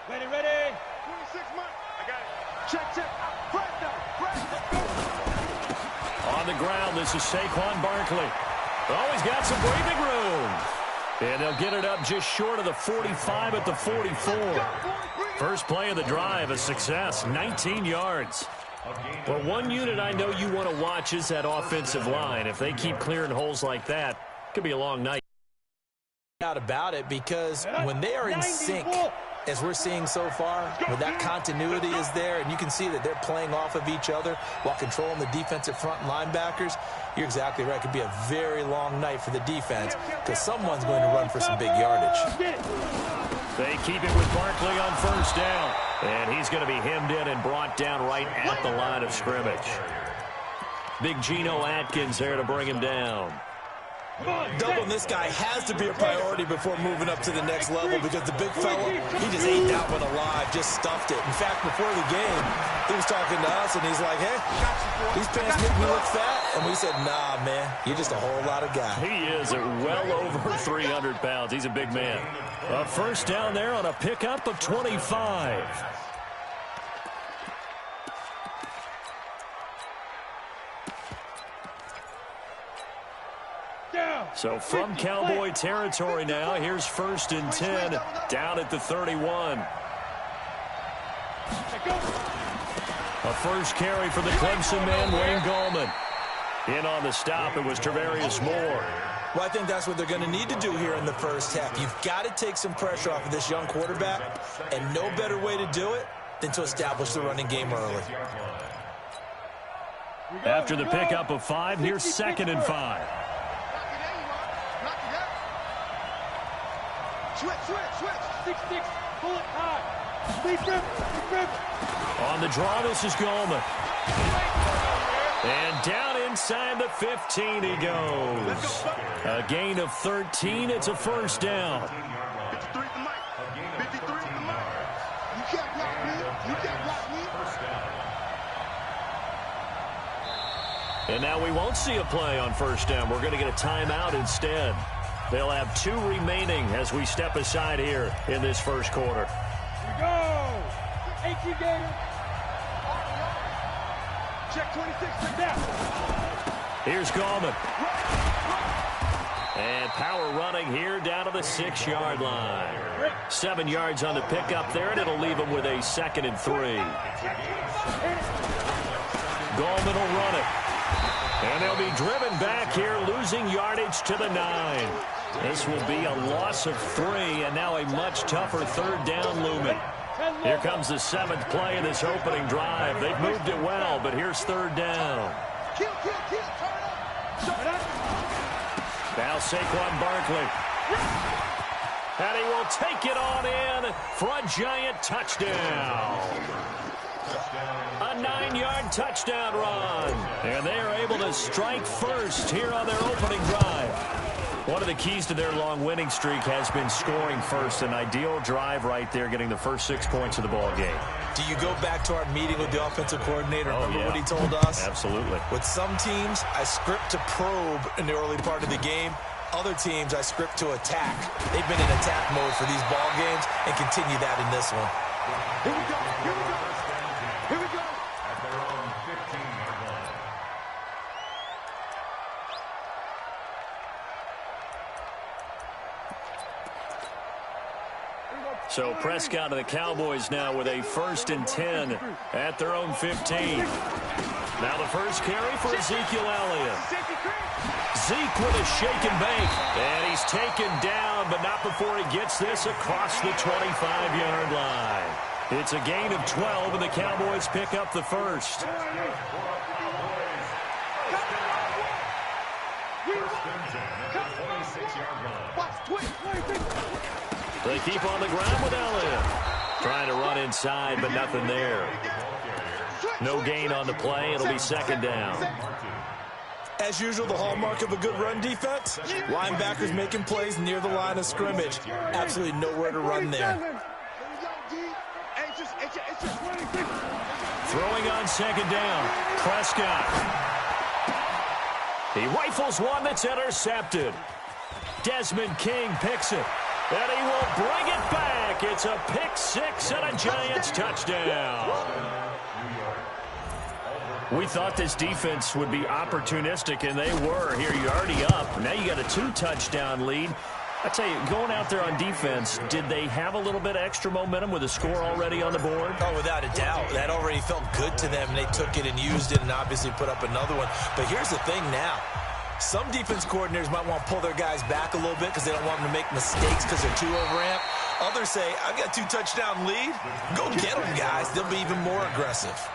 Ready, ready. 26 months. I got it. Check, check. Press down. On the ground, this is Saquon Barkley. Oh, he's got some breathing room. And they'll get it up just short of the 45 at the 44. First play of the drive, a success, 19 yards. Well, one unit I know you want to watch is that offensive line. If they keep clearing holes like that, it could be a long night. Out about it, because when they are in sync, as we're seeing so far, where that continuity is there, and you can see that they're playing off of each other while controlling the defensive front linebackers, you're exactly right. It could be a very long night for the defense because someone's going to run for some big yardage. They keep it with Barkley on first down, and he's going to be hemmed in and brought down right at the line of scrimmage. Big Geno Atkins there to bring him down. Doubling this guy has to be a priority before moving up to the next level because the big fella, he just ate that one alive, just stuffed it. In fact, before the game, he was talking to us, and he's like, hey, these pants make me look fat. And we said, nah, man, you're just a whole lot of guy. He is at well over 300 pounds. He's a big man. A first down there on a pickup of 25. So from Cowboy territory now, here's 1st and 10 down at the 31. A first carry for the Clemson man, Wayne Gallman. In on the stop, it was Tarvarius Moore. Well, I think that's what they're going to need to do here in the first half. You've got to take some pressure off of this young quarterback, and no better way to do it than to establish the running game early. After the pickup of 5, here's 2nd and 5. Switch. 6-6. Pull it high. Deep rip. On the draw, this is Gallman. And down inside the 15 he goes. A gain of 13. It's a first down. 53 at the mic. 53 at the mic. You can't block me. You can't block me. And now we won't see a play on first down. We're going to get a timeout instead. They'll have 2 remaining as we step aside here in this first quarter. Here we go. 18 Gator. Check 26 down. Here's Gallman. And power running here down to the 6-yard line. 7 yards on the pickup there, and it'll leave him with a 2nd and 3. Gallman will run it. And they'll be driven back here, losing yardage to the 9. This will be a loss of 3, and now a much tougher 3rd down looming. Here comes the 7th play of this opening drive. They've moved it well, but here's 3rd down. Now Saquon Barkley. And he will take it on in for a giant touchdown. A 9-yard touchdown run. And they are able to strike first here on their opening drive. One of the keys to their long winning streak has been scoring first. An ideal drive right there, getting the first 6 points of the ball game. Do you go back to our meeting with the offensive coordinator? Remember what he told us? Absolutely. With some teams, I script to probe in the early part of the game. Other teams, I script to attack. They've been in attack mode for these ball games and continue that in this one. Here we go. Here we go. Here we go. At their own 15-yard line. So Prescott and the Cowboys now with a 1st and 10 at their own 15. Now the first carry for Ezekiel Elliott. Zeke with a shake and bake. And he's taken down, but not before he gets this across the 25-yard line. It's a gain of 12, and the Cowboys pick up the first. They keep on the ground with Elliott. Trying to run inside, but nothing there. No gain on the play. It'll be 2nd down. As usual, the hallmark of a good run defense, linebackers making plays near the line of scrimmage. Absolutely nowhere to run there. Throwing on 2nd down, Prescott. He rifles one that's intercepted. Desmond King picks it. And he will bring it back back. It's a pick six and a Giants touchdown. We thought this defense would be opportunistic, and they were. Here, you're already up. Now you got a 2-touchdown lead. I tell you, going out there on defense, did they have a little bit of extra momentum with a score already on the board? Oh, without a doubt. That already felt good to them, and they took it and used it and obviously put up another one. But here's the thing now. Some defense coordinators might want to pull their guys back a little bit because they don't want them to make mistakes because they're too overamped. Others say, I've got a 2-touchdown lead. Go get them, guys. They'll be even more aggressive.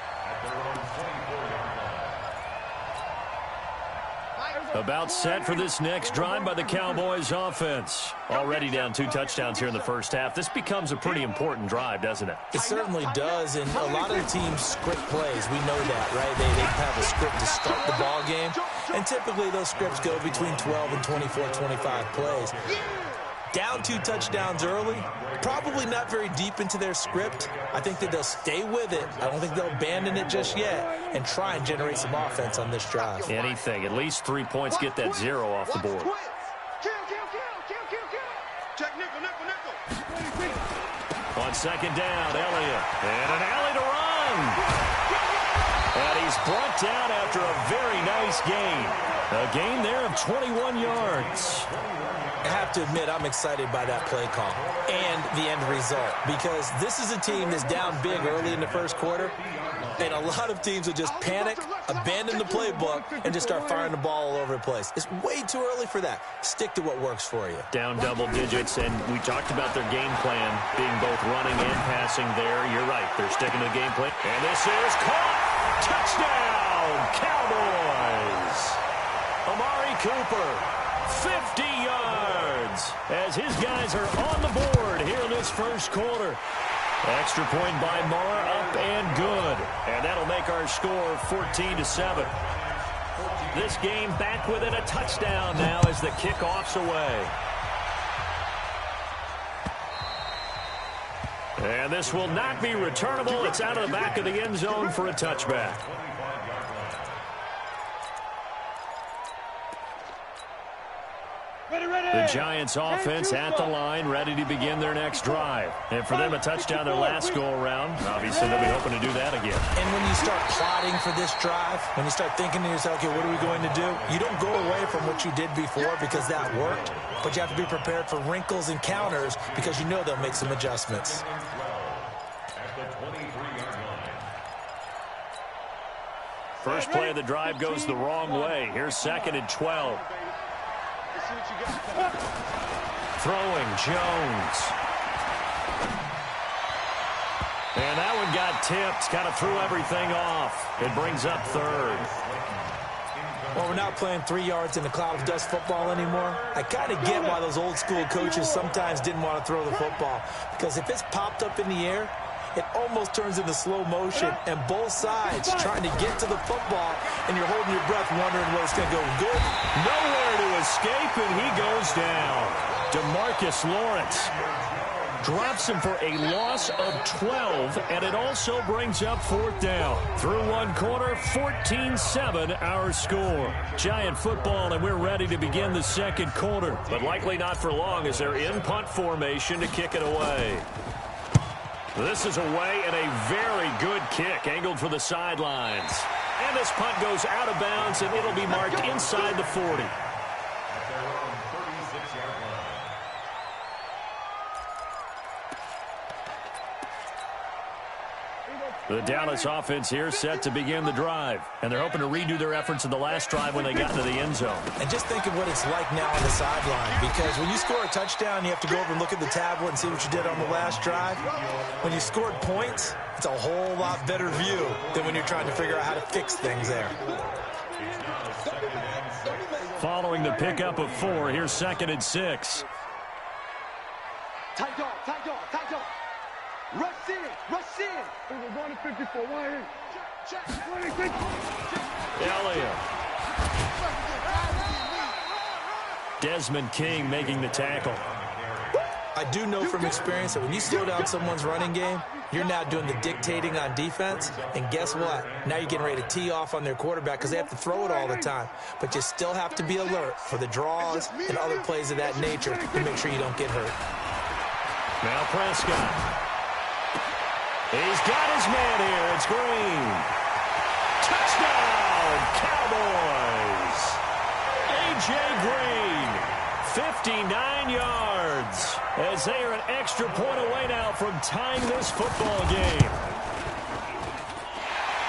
About set for this next drive by the Cowboys offense. Already down 2 touchdowns here in the first half. This becomes a pretty important drive, doesn't it? It certainly does, and a lot of the teams script plays. We know that, right? They have a script to start the ball game, and typically those scripts go between 12 and 24, 25 plays. Down 2 touchdowns early, probably not very deep into their script. I think that they'll stay with it. I don't think they'll abandon it just yet and try and generate some offense on this drive. Anything. At least 3 points, get that 0 off the board. Check nickel. On second down, Elliott. And an alley to run. And he's brought down after a very nice gain. A gain there of 21 yards. I have to admit, I'm excited by that play call and the end result because this is a team that's down big early in the first quarter, and a lot of teams will just panic, abandon the playbook, and just start firing the ball all over the place. It's way too early for that. Stick to what works for you. Down double digits, and we talked about their game plan being both running and passing there. You're right. They're sticking to the game plan. And this is caught. Touchdown, Cowboys. Amari Cooper. 50 yards as his guys are on the board here in this first quarter. Extra point by Marr, up and good. And that'll make our score 14-7. This game back within a touchdown now as the kickoff's away. And this will not be returnable. It's out of the back of the end zone for a touchback. The Giants offense at the line, ready to begin their next drive. And for them, a touchdown their last go-around. Obviously, they'll be hoping to do that again. And when you start plotting for this drive, when you start thinking to yourself, okay, what are we going to do? You don't go away from what you did before because that worked, but you have to be prepared for wrinkles and counters because you know they'll make some adjustments. First play of the drive goes the wrong way. Here's 2nd and 12. Throwing Jones. And that one got tipped. Kind of threw everything off. It brings up 3rd. Well, we're not playing 3 yards in a cloud of dust football anymore. I kind of get why those old school coaches sometimes didn't want to throw the football. Because if it's popped up in the air, it almost turns into slow motion, and both sides trying to get to the football, and you're holding your breath wondering whether it's going to go good. Nowhere to escape, and he goes down. DeMarcus Lawrence drops him for a loss of 12, and it also brings up 4th down. Through one quarter, 14-7 our score. Giant football, and we're ready to begin the second quarter, but likely not for long as they're in punt formation to kick it away. This is away and a very good kick, angled for the sidelines. And this punt goes out of bounds, and it'll be marked inside the 40. The Dallas offense here set to begin the drive. And they're hoping to redo their efforts in the last drive when they got into the end zone. And just think of what it's like now on the sideline. Because when you score a touchdown, you have to go over and look at the tablet and see what you did on the last drive. When you scored points, it's a whole lot better view than when you're trying to figure out how to fix things there. Following the pickup of 4, here's 2nd and 6. Tight dog. Rush in. We're going to 54. Check. Elliott. Desmond King making the tackle. I do know from experience that when you slow down someone's running game, you're now doing the dictating on defense. And guess what? Now you're getting ready to tee off on their quarterback because they have to throw it all the time. But you still have to be alert for the draws and other plays of that nature to make sure you don't get hurt. Now Prescott. He's got his man here. It's Green. Touchdown, Cowboys. A.J. Green, 59 yards, as they are an extra point away now from tying this football game.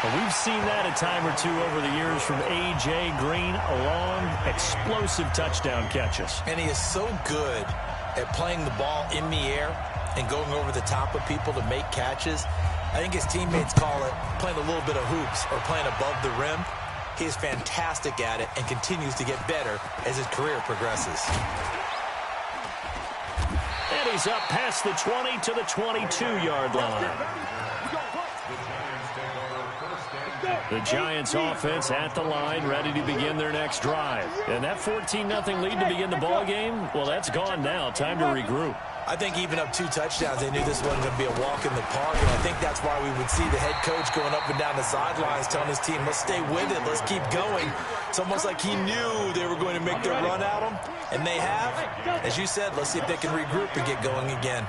We've seen that a time or two over the years from A.J. Green, long, explosive touchdown catches. And he is so good at playing the ball in the air and going over the top of people to make catches. I think his teammates call it playing a little bit of hoops or playing above the rim. He is fantastic at it and continues to get better as his career progresses. And he's up past the 20 to the 22-yard line. The Giants offense at the line, ready to begin their next drive. And that 14-0 lead to begin the ball game, well, that's gone now. Time to regroup. I think even up 2 touchdowns, they knew this wasn't going to be a walk in the park, and I think that's why we would see the head coach going up and down the sidelines telling his team, let's stay with it, let's keep going. It's almost like he knew they were going to make their run at him, and they have. As you said, let's see if they can regroup and get going again.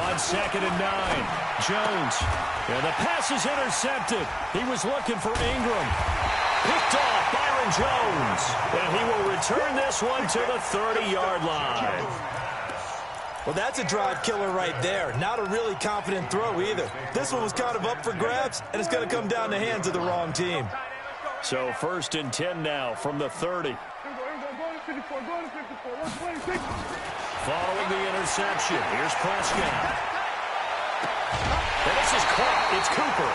On 2nd and 9, Jones. And the pass is intercepted. He was looking for Ingram. Picked off Byron Jones. And he will return this one to the 30-yard line. Well, that's a drive killer right there. Not a really confident throw either. This one was kind of up for grabs, and it's going to come down the hands of the wrong team. So 1st and 10 now from the 30. Following the interception, here's Prescott. And this is caught. It's Cooper.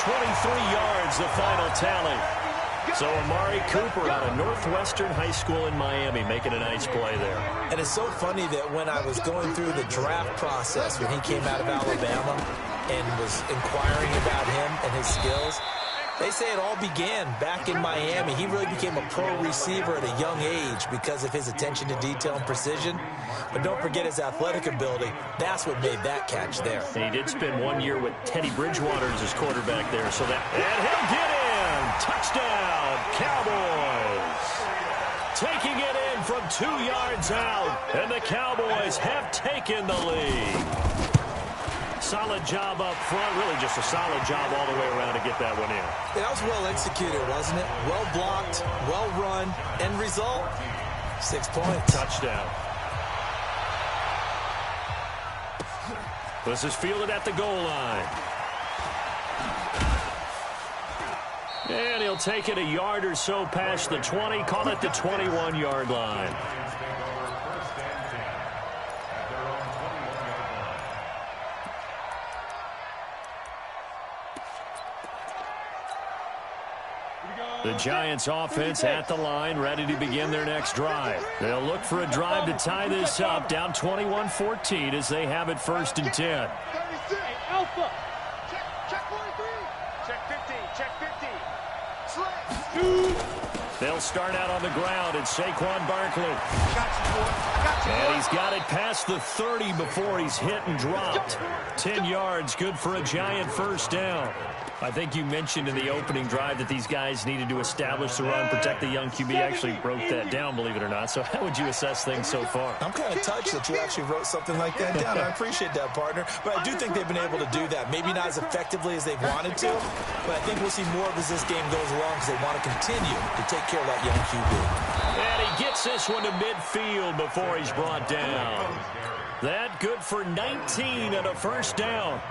23 yards, the final tally. So Amari Cooper out of Northwestern High School in Miami making a nice play there. And it's so funny that when I was going through the draft process when he came out of Alabama and was inquiring about him and his skills, they say it all began back in Miami. He really became a pro receiver at a young age because of his attention to detail and precision. But don't forget his athletic ability. That's what made that catch there. And he did spend 1 year with Teddy Bridgewater as his quarterback there. So that, and he'll get in. Touchdown, Cowboys. Taking it in from 2 yards out. And the Cowboys have taken the lead. Solid job up front. Really just a solid job all the way around to get that one in. That was well executed, wasn't it? Well blocked, well run. End result, 6 points. Touchdown. This is fielded at the goal line. And he'll take it a yard or so past the 20. Call it the 21-yard line. The Giants offense at the line, ready to begin their next drive. They'll look for a drive to tie this up, down 21-14 as they have it 1st and 10. Alpha. Check 43. Check 15. They'll start out on the ground. It's Saquon Barkley. And he's got it past the 30 before he's hit and dropped. 10 yards, good for a Giant 1st down. I think you mentioned in the opening drive that these guys needed to establish the run, protect the young QB. Actually broke that down, believe it or not. So how would you assess things so far? I'm kind of touched that you actually wrote something like that down. I appreciate that, partner. But I do think they've been able to do that. Maybe not as effectively as they wanted to, but I think we'll see more of as this game goes along because they want to continue to take care of that young QB. And he gets this one to midfield before he's brought down. That good for 19 and a 1st down.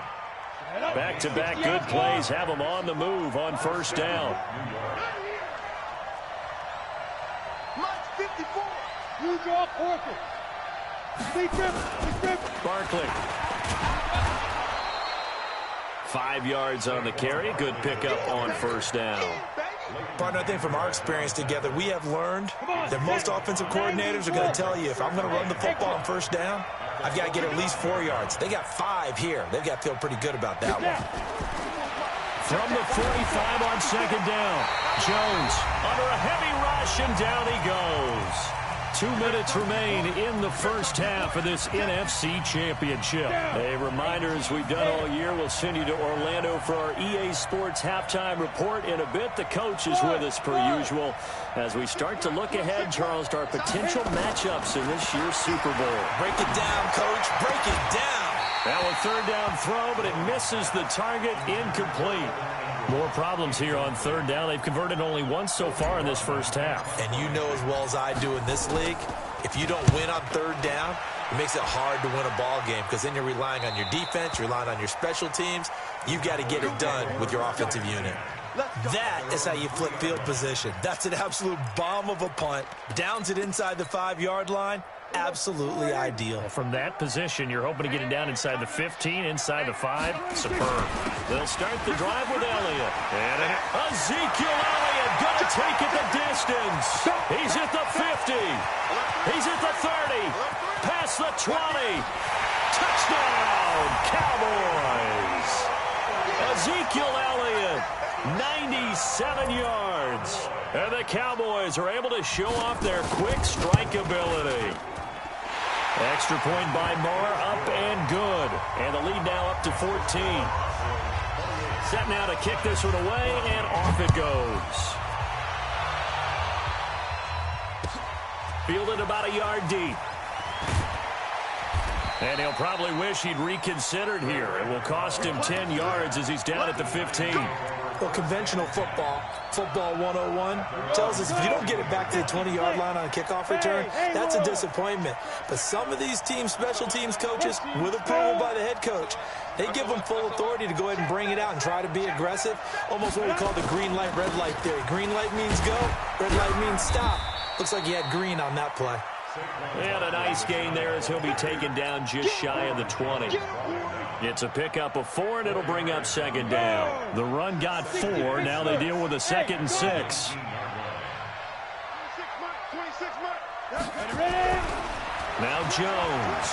Back-to-back good plays have them on the move on 1st down. Barkley. 5 yards on the carry. Good pickup on 1st down. Partner, I think from our experience together, we have learned that most offensive coordinators are going to tell you, if I'm going to run the football on 1st down, I've got to get at least 4 yards. They got 5 here. They've got to feel pretty good about that one. From the 45 on 2nd down, Jones under a heavy rush, and down he goes. 2 minutes remain in the first half of this NFC Championship. A reminder, as we've done all year, we'll send you to Orlando for our EA Sports halftime report in a bit. The coach is with us per usual as we start to look ahead, Charles, to our potential matchups in this year's Super Bowl. Break it down, Coach. Break it down. Now a third down throw, but it misses the target, incomplete. More problems here on third down. They've converted only once so far in this first half. And you know as well as I do in this league, if you don't win on third down, it makes it hard to win a ball game because then you're relying on your defense, you're relying on your special teams. You've got to get it done with your offensive unit. That is how you flip field position. That's an absolute bomb of a punt. Downs it inside the 5-yard line. Absolutely ideal. From that position, you're hoping to get it down inside the 15, inside the 5. Superb. They'll start the drive with Elliott. And Ezekiel Elliott going to take it the distance. He's at the 50. He's at the 30. Past the 20. Touchdown, Cowboys. Ezekiel Elliott, 97 yards. And the Cowboys are able to show off their quick strike ability. Extra point by Moore, up and good. And the lead now up to 14. Set now to kick this one away, and off it goes. Fielded about a yard deep. And he'll probably wish he'd reconsidered here. It will cost him 10 yards as he's down at the 15. Well, conventional football 101, tells us if you don't get it back to the 20-yard line on a kickoff return, that's a disappointment. But some of these teams, special teams coaches, with approval by the head coach, they give them full authority to go ahead and bring it out and try to be aggressive. Almost what we call the green light, red light theory. Green light means go, red light means stop. Looks like he had green on that play. And a nice gain there as he'll be taken down just shy of the 20. It's a pickup of 4, and it'll bring up second down. The run got 4. Now they deal with a 2nd and 6. Now Jones.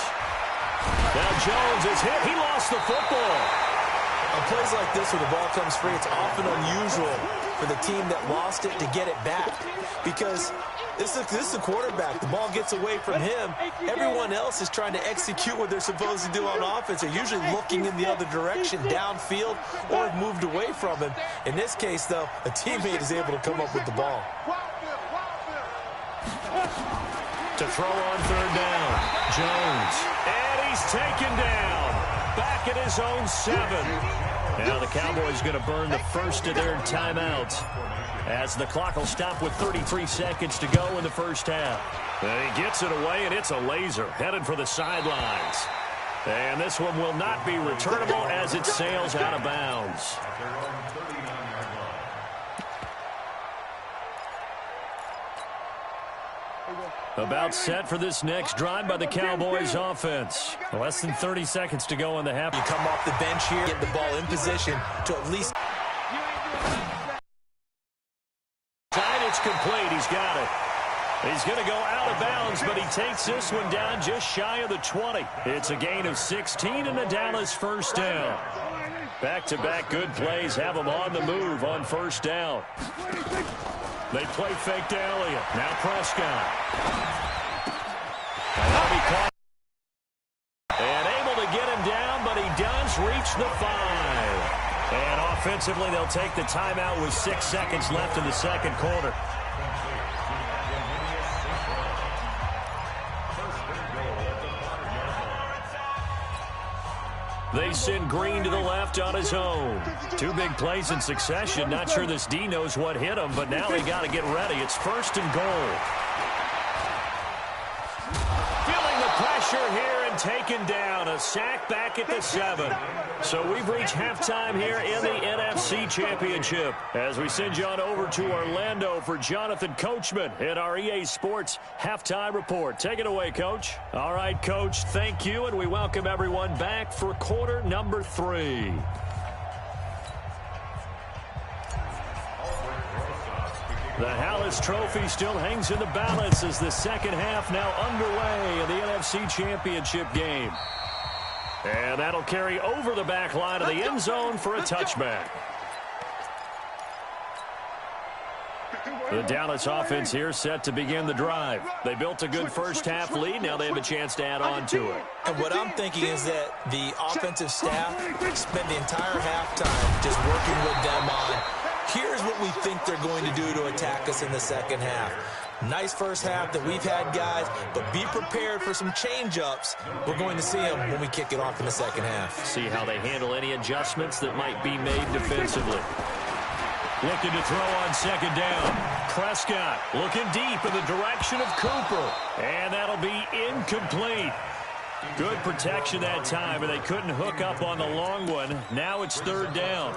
Now Jones is hit. He lost the football. On plays like this where the ball comes free, it's often unusual for the team that lost it to get it back because this is the quarterback. The ball gets away from him. Everyone else is trying to execute what they're supposed to do on offense. They're usually looking in the other direction, downfield, or have moved away from him. In this case, though, a teammate is able to come up with the ball. To throw on third down, Jones. And he's taken down. Back at his own 7. Now the Cowboys going to burn the first of their timeouts as the clock will stop with 33 seconds to go in the first half. And he gets it away, and it's a laser headed for the sidelines. And this one will not be returnable as it sails out of bounds. About set for this next drive by the Cowboys offense. Less than 30 seconds to go in the half. You come off the bench here, get the ball in position to at least... It's complete. He's got it. He's going to go out of bounds, but he takes this one down just shy of the 20. It's a gain of 16 and a Dallas first down. Back-to-back good plays have them on the move on first down. They play fake to Elliott. Now Prescott. And able to get him down, but he does reach the 5. And offensively, they'll take the timeout with 6 seconds left in the second quarter. They send Green to the left on his own. 2 big plays in succession. Not sure this D knows what hit him, but now they got to get ready. It's 1st and goal. Feeling the pressure here and taken down. A sack back at the 7. So we've reached halftime here in the NFC Championship as we send you on over to Orlando for Jonathan Coachman in our EA Sports Halftime Report. Take it away, Coach. All right, Coach, thank you, and we welcome everyone back for quarter number 3. The Hallis Trophy still hangs in the balance as the second half now underway in the NFC Championship game. And that'll carry over the back line of the end zone for a touchback. The Dallas offense here set to begin the drive. They built a good first-half lead. Now they have a chance to add on to it. And what I'm thinking is that the offensive staff spent the entire halftime just working with them on, here's what we think they're going to do to attack us in the second half. Nice first half that we've had, guys, but be prepared for some change-ups. We're going to see them when we kick it off in the second half. See how they handle any adjustments that might be made defensively. Looking to throw on second down. Prescott looking deep in the direction of Cooper. And that'll be incomplete. Good protection that time, and they couldn't hook up on the long one. Now it's third down.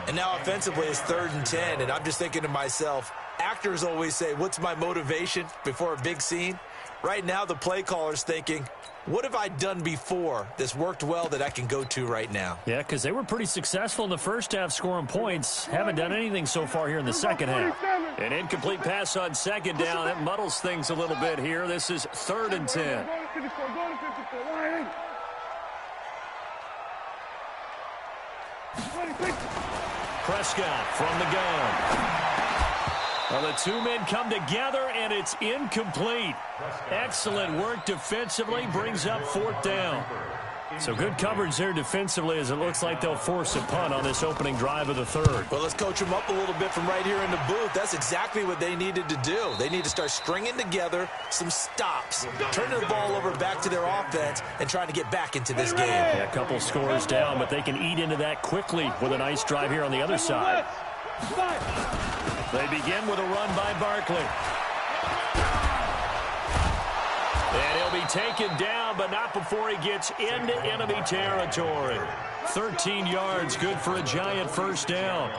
And now offensively it's 3rd and 10, and I'm just thinking to myself, actors always say, what's my motivation before a big scene? Right now the play caller's thinking, what have I done before that's worked well that I can go to right now? Yeah, because they were pretty successful in the first half scoring points. Haven't done anything so far here in the second half. An incomplete pass on second down. It muddles things a little bit here. This is 3rd and 10. Prescott from the gun. Well, the two men come together, and it's incomplete. Excellent work defensively, brings up 4th down. So good coverage there defensively, as it looks like they'll force a punt on this opening drive of the third. Well, let's coach them up a little bit from right here in the booth. That's exactly what they needed to do. They need to start stringing together some stops, turning the ball over back to their offense, and trying to get back into this game. Yeah, a couple scores down, but they can eat into that quickly with a nice drive here on the other side. They begin with a run by Barkley. And he'll be taken down, but not before he gets into enemy territory. 13 yards, good for a Giant first down.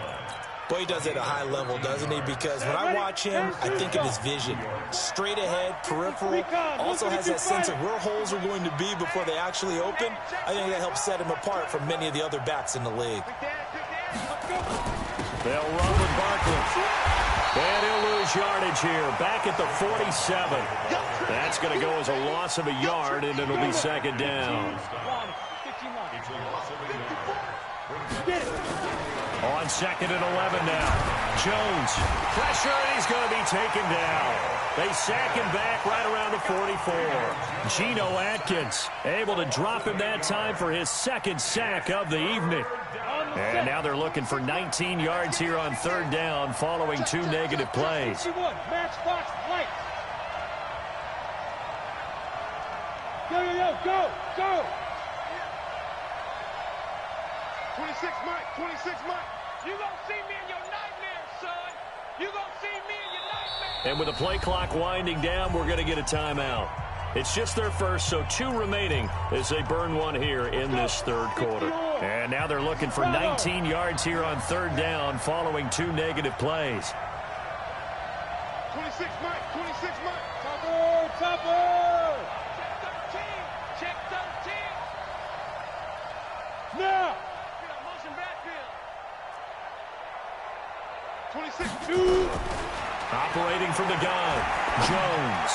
Boy, he does it at a high level, doesn't he? Because when I watch him, I think of his vision. Straight ahead, peripheral. Also has that sense of where holes are going to be before they actually open. I think that helps set him apart from many of the other backs in the league. They'll run with Barkley. And he'll lose yardage here. Back at the 47. That's going to go as a loss of a yard, and it'll be second down. On 2nd and 11 now. Jones. Pressure, and he's going to be taken down. They sack him back right around the 44. Geno Atkins able to drop him that time for his 2nd sack of the evening. And now they're looking for 19 yards here on 3rd down following 2 negative plays. Go! 26 Mike, 26 Mike. You gonna see me in your nightmares, son. You gonna see me in your nightmares. And with the play clock winding down, we're going to get a timeout. It's just their first, so 2 remaining as they burn one here in this 3rd quarter. And now they're looking for 19 yards here on 3rd down following 2 negative plays. 26 Mike, 26 Mike. Topper! Check 13. Now! Motion backfield. 26 Operating from the gun, Jones.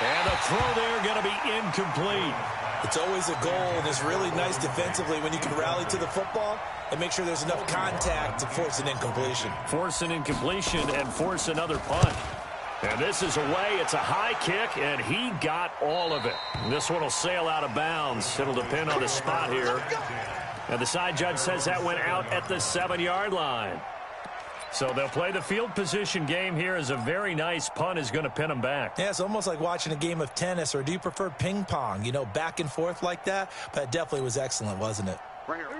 And a throw there going to be incomplete. It's always a goal, and it's really nice defensively when you can rally to the football and make sure there's enough contact to force an incompletion. Force an incompletion and force another punt. And this is away. It's a high kick, and he got all of it. This one will sail out of bounds. It'll depend on the spot here. And the side judge says that went out at the 7-yard line. So they'll play the field position game here as a very nice punt is going to pin them back. Yeah, it's almost like watching a game of tennis, or do you prefer ping pong? You know, back and forth like that? But it definitely was excellent, wasn't it?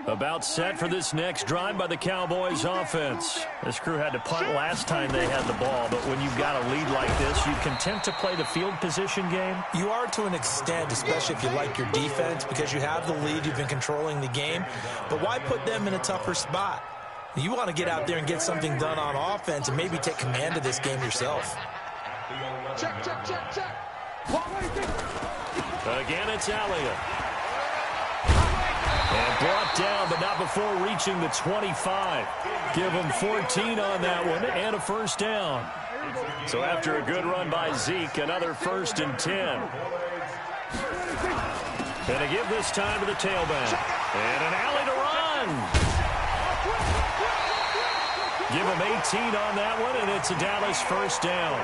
About set for this next drive by the Cowboys offense. This crew had to punt last time they had the ball, but when you've got a lead like this, you content to play the field position game? You are to an extent, especially if you like your defense, because you have the lead, you've been controlling the game. But why put them in a tougher spot? You want to get out there and get something done on offense and maybe take command of this game yourself. Check. Again, it's Elliott. And brought down, but not before reaching the 25. Give him 14 on that one and a first down. So after a good run by Zeke, another 1st and 10. Gonna give this time to the tailback. And an alley to run. Give them 18 on that one, and it's a Dallas first down.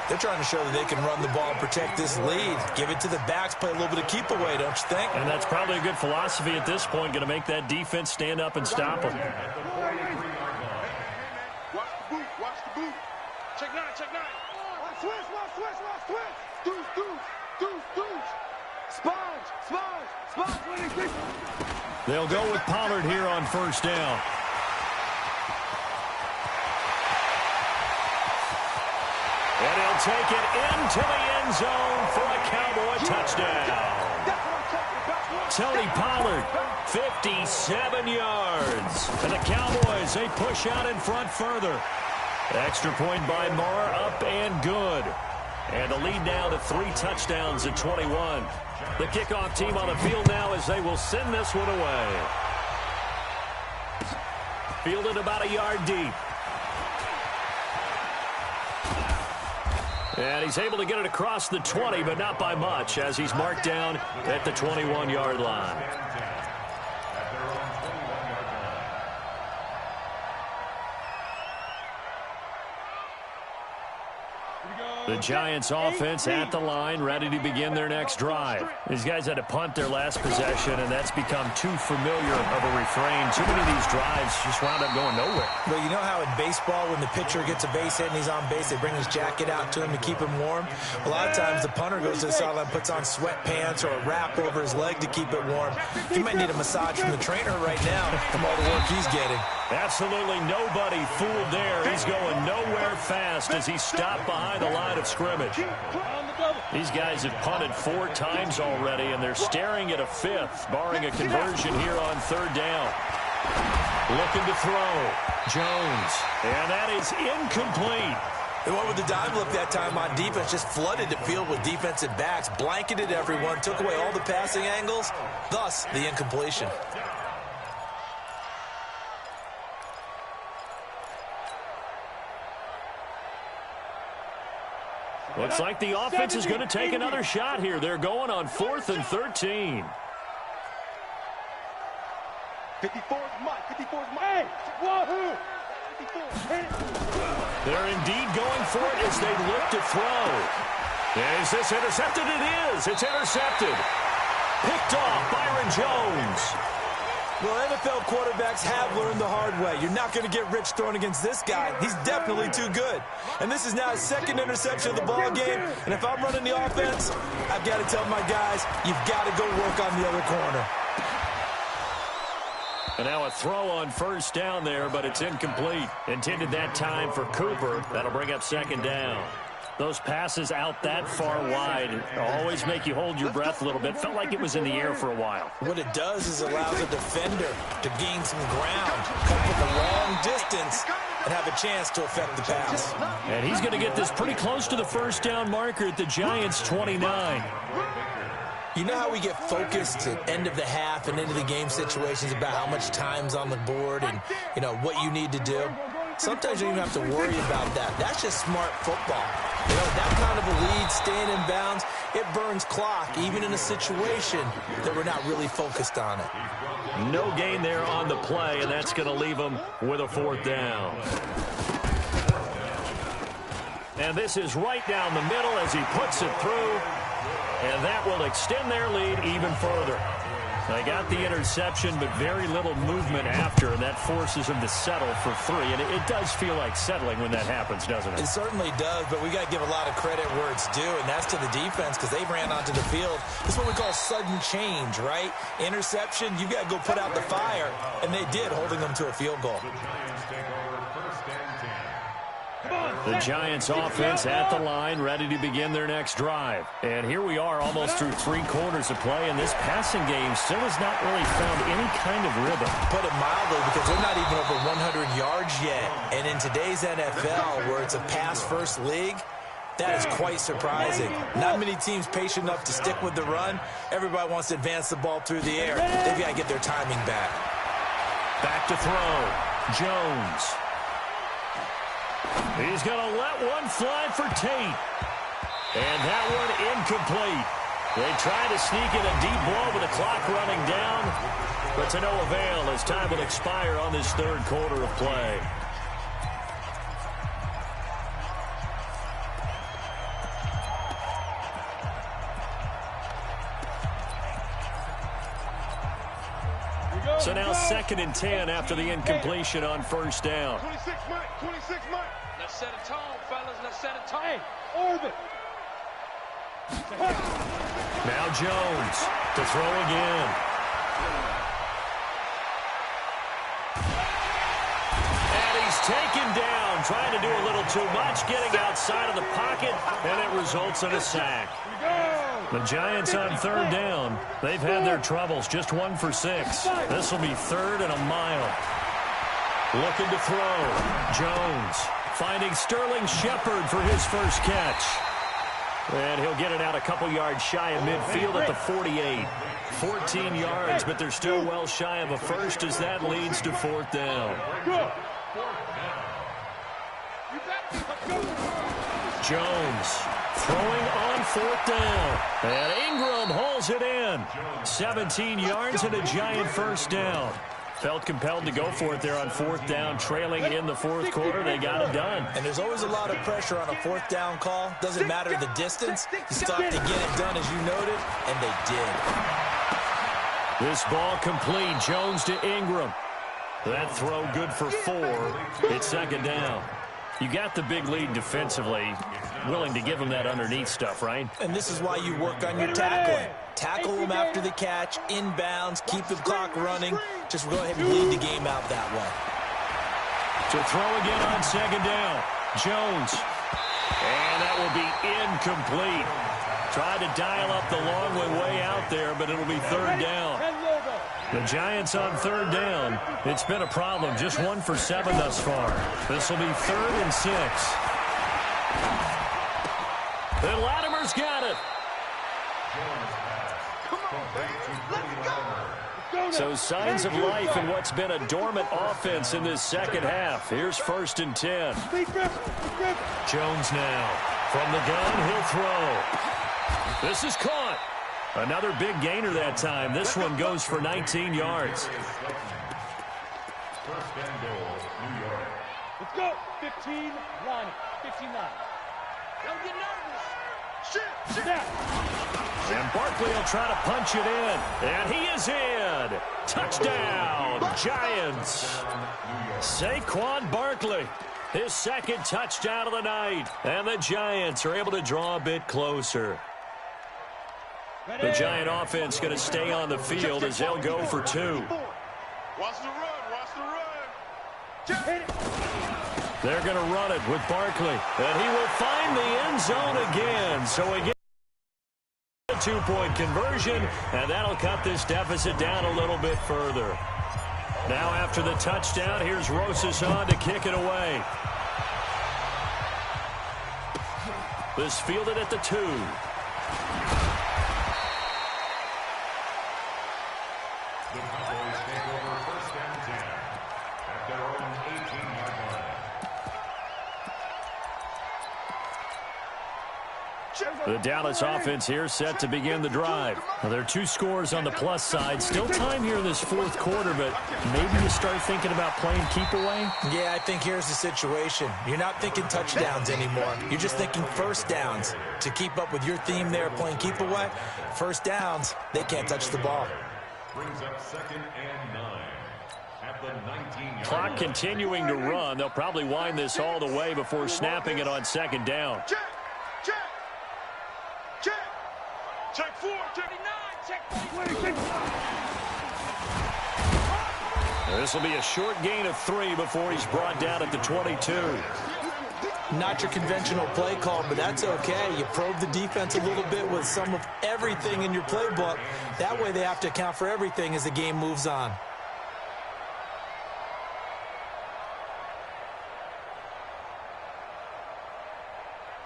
They're trying to show that they can run the ball and protect this lead. Give it to the backs, play a little bit of keep away, don't you think? And that's probably a good philosophy at this point, going to make that defense stand up and stop them. Watch the boot, watch the boot. Check nine, check nine. Switch, switch. Deuce. Sponge. They'll go with Pollard here on first down. And he'll take it into the end zone for a Cowboy touchdown. Tony Pollard, 57 yards. And the Cowboys, they push out in front further. Extra point by Marr, up and good. And the lead now to 3 touchdowns at 21. The kickoff team on the field now as they will send this one away. Fielded about a yard deep. And he's able to get it across the 20, but not by much, as he's marked down at the 21-yard line. The Giants offense at the line, ready to begin their next drive. These guys had to punt their last possession, and that's become too familiar of a refrain. Too many of these drives just wound up going nowhere. Well, you know how in baseball, when the pitcher gets a base hit and he's on base, they bring his jacket out to him to keep him warm? A lot of times the punter goes to the sideline, puts on sweatpants or a wrap over his leg to keep it warm. He might need a massage from the trainer right now from all the work he's getting. Absolutely nobody fooled there. He's going nowhere fast as he stopped behind the line of scrimmage. These guys have punted 4 times already, and they're staring at a 5th, barring a conversion here on 3rd down. Looking to throw. Jones. And that is incomplete. They went with the dive look that time on defense, just flooded the field with defensive backs, blanketed everyone, took away all the passing angles, thus the incompletion. Looks like the offense is going to take another shot here. They're going on 4th and 13. 54's Mike. Hey, wahoo! 54. They're indeed going for it as they look to throw. Is this intercepted? It is. It's intercepted. Picked off Byron Jones. Well, NFL quarterbacks have learned the hard way. You're not going to get rich throwing against this guy. He's definitely too good. And this is now his 2nd interception of the ball game. And if I'm running the offense, I've got to tell my guys, you've got to go work on the other corner. And now a throw on 1st down there, but it's incomplete. Intended that time for Cooper. That'll bring up 2nd down. Those passes out that far wide always make you hold your breath a little bit. Felt like it was in the air for a while. What it does is allows a defender to gain some ground, come from a long distance, and have a chance to affect the pass. And he's going to get this pretty close to the 1st down marker at the Giants' 29. You know how we get focused at end of the half and into the game situations about how much time's on the board and, you know, what you need to do? Sometimes you don't even have to worry about that. That's just smart football. You know, that kind of a lead, staying in bounds, it burns clock, even in a situation that we're not really focused on it. No gain there on the play, and that's going to leave them with a 4th down. And this is right down the middle as he puts it through, and that will extend their lead even further. They got the interception, but very little movement after, and that forces them to settle for 3. And it does feel like settling when that happens, doesn't it? It certainly does, but we got to give a lot of credit where it's due, and that's to the defense because they ran onto the field. This is what we call sudden change, right? Interception, you got to go put out the fire, and they did, holding them to a field goal. The Giants offense at the line, ready to begin their next drive. And here we are almost through 3 quarters of play, and this passing game still has not really found any kind of rhythm. Put it mildly, because they're not even over 100 yards yet. And in today's NFL, where it's a pass-first league, that is quite surprising. Not many teams patient enough to stick with the run. Everybody wants to advance the ball through the air. They've got to get their timing back. Back to throw. Jones. He's going to let one fly for Tate. And that one incomplete. They try to sneak in a deep ball with the clock running down, but to no avail as time will expire on this 3rd quarter of play. So now 2nd and 10 after the incompletion on first down. 26 Mike, 26 Mike. Let's set a tone, fellas. Let's set a tone. Hey, orbit. Now Jones to throw again. And he's taken down, trying to do a little too much, getting outside of the pocket, and it results in a sack. The Giants on 3rd down. They've had their troubles, just 1 for 6. This will be 3rd and a mile. Looking to throw. Jones finding Sterling Shepard for his first catch. And he'll get it out a couple yards shy of midfield at the 48. 14 yards, but they're still well shy of a first as that leads to 4th down. Jones throwing on 4th down. And Ingram hauls it in. 17 yards and a Giant first down. Felt compelled to go for it there on 4th down, trailing in the 4th quarter. They got it done. And there's always a lot of pressure on a 4th down call. Doesn't matter the distance. You still have to get it done, as you noted, and they did. This ball complete. Jones to Ingram. That throw good for 4. It's 2nd down. You got the big lead defensively. Willing to give them that underneath stuff, right? And this is why you work on your tackling. Tackle them after the catch, inbounds, keep the clock running. Just go ahead and lead the game out that way. To throw again on 2nd down. Jones. And that will be incomplete. Tried to dial up the long way out there, but it'll be 3rd down. The Giants on 3rd down. It's been a problem. Just 1 for 7 thus far. This will be 3rd and 6. And Latimer's got it. So signs of life in what's been a dormant offense in this 2nd half. Here's 1st and 10. Jones now. From the gun, he'll throw. This is caught. Another big gainer that time. This one goes for 19 yards. Let's go. 15, line it. 15-9. Don't get nervous. Shit. And Barkley will try to punch it in. And he is in. Touchdown, Giants. Saquon Barkley, his 2nd touchdown of the night. And the Giants are able to draw a bit closer. The Giant offense going to stay on the field as they'll go for 2. Watch the run. Watch the run. They're going to run it with Barkley. And he will find the end zone again. So we get a 2-point conversion, and that'll cut this deficit down a little bit further. Now after the touchdown, here's Rosas on to kick it away. This fielded at the 2. The Cowboys take over 1st and 10 at their own 18-yard line. The Dallas offense here set to begin the drive. Well, there are 2 scores on the plus side. Still time here in this 4th quarter, but maybe you start thinking about playing keep away? Yeah, I think here's the situation. You're not thinking touchdowns anymore. You're just thinking 1st downs. To keep up with your theme there, playing keep away, 1st downs, they can't touch the ball. Brings up 2nd and 9 at the 19-yard Clock line. continuing to run. They'll probably wind this all the way before snapping it on 2nd down. Check. Check 4. Check 26. This will be a short gain of 3 before he's brought down at the 22. Not your conventional play call, but that's okay. You probe the defense a little bit with some of everything in your playbook. That way they have to account for everything as the game moves on.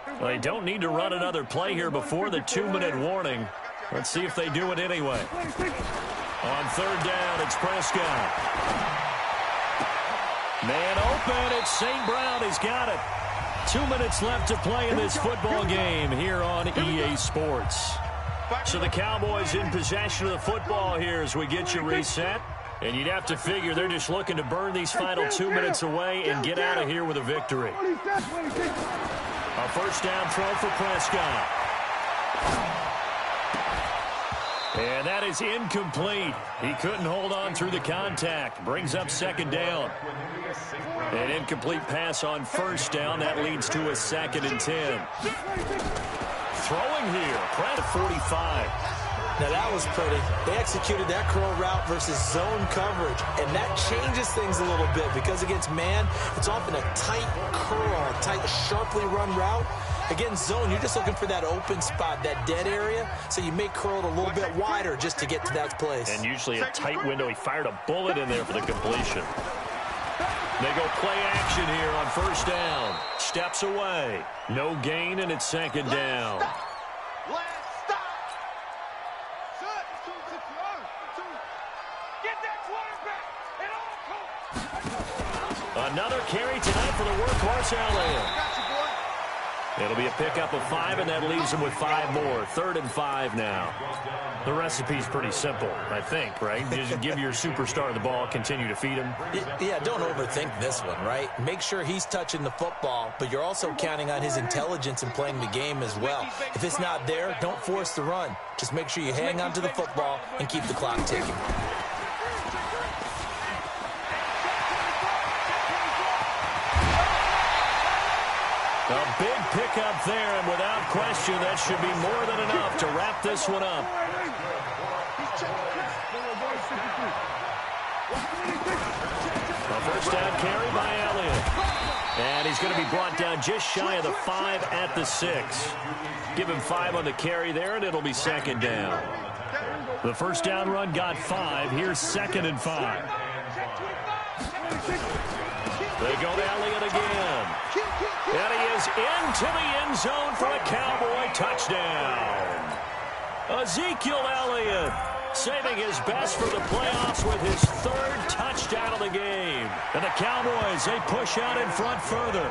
Well, they don't need to run another play here before the 2-minute warning. Let's see if they do it anyway. On 3rd down, it's Prescott. Man open, it's St. Brown. He's got it. 2 minutes left to play in this football game here on EA Sports. So the Cowboys in possession of the football here as we get you reset. And you'd have to figure they're just looking to burn these final 2 minutes away and get out of here with a victory. A 1st down throw for Prescott. And that is incomplete. He couldn't hold on through the contact. Brings up second down. An incomplete pass on first down. That leads to a 2nd and 10. Throwing here. Pratt at 45. Now that was pretty. They executed that curl route versus zone coverage, and that changes things a little bit because against man, it's often a tight curl, tight, sharply run route. Against zone, you're just looking for that open spot, that dead area, so you may curl it a little bit wider just to get to that place. And usually a tight window. He fired a bullet in there for the completion. They go play action here on first down. Steps away. No gain, and it's second down. Another carry tonight for the workhorse Elliott. It'll be a pickup of 5, and that leaves him with 5 more. 3rd and 5 now. The recipe's pretty simple, I think, right? Just give your superstar the ball, continue to feed him. Yeah, don't overthink this one, right? Make sure he's touching the football, but you're also counting on his intelligence in playing the game as well. If it's not there, don't force the run. Just make sure you hang on to the football and keep the clock ticking. A big pickup there, and without question, that should be more than enough to wrap this one up. A first down carry by Elliott. And he's going to be brought down just shy of the 5 at the 6. Give him 5 on the carry there, and it'll be second down. The first down run got 5. Here's 2nd and 5. They go to Elliott again. And he is into the end zone for a Cowboy touchdown. Ezekiel Elliott saving his best for the playoffs with his 3rd touchdown of the game. And the Cowboys, they push out in front further.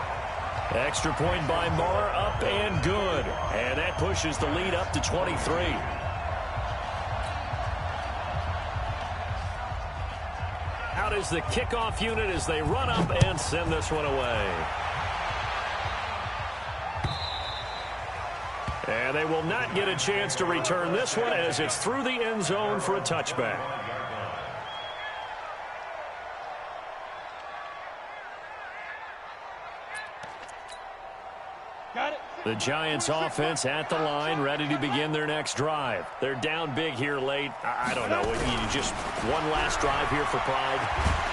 Extra point by Moore, up and good. And that pushes the lead up to 23. Out is the kickoff unit as they run up and send this one away. And they will not get a chance to return this one as it's through the end zone for a touchback. Got it. The Giants offense at the line, ready to begin their next drive. They're down big here late. I don't know. You just one last drive here for pride.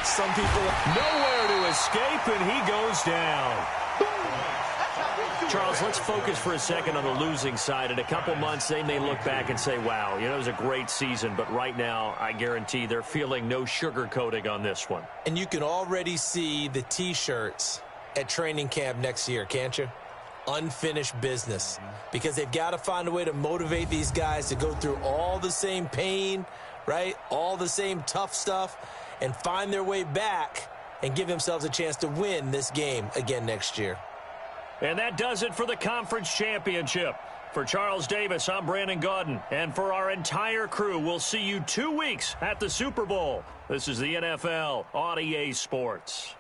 Some people nowhere to escape, and he goes down. Charles, let's focus for a second on the losing side. In a couple months, they may look back and say, wow, it was a great season. But right now, I guarantee they're feeling no sugarcoating on this one. And you can already see the T-shirts at training camp next year, can't you? Unfinished business. Because they've got to find a way to motivate these guys to go through all the same pain, right? All the same tough stuff, and find their way back and give themselves a chance to win this game again next year. And that does it for the conference championship. For Charles Davis, I'm Brandon Gaudin. And for our entire crew, we'll see you 2 weeks at the Super Bowl. This is the NFL on EA Sports.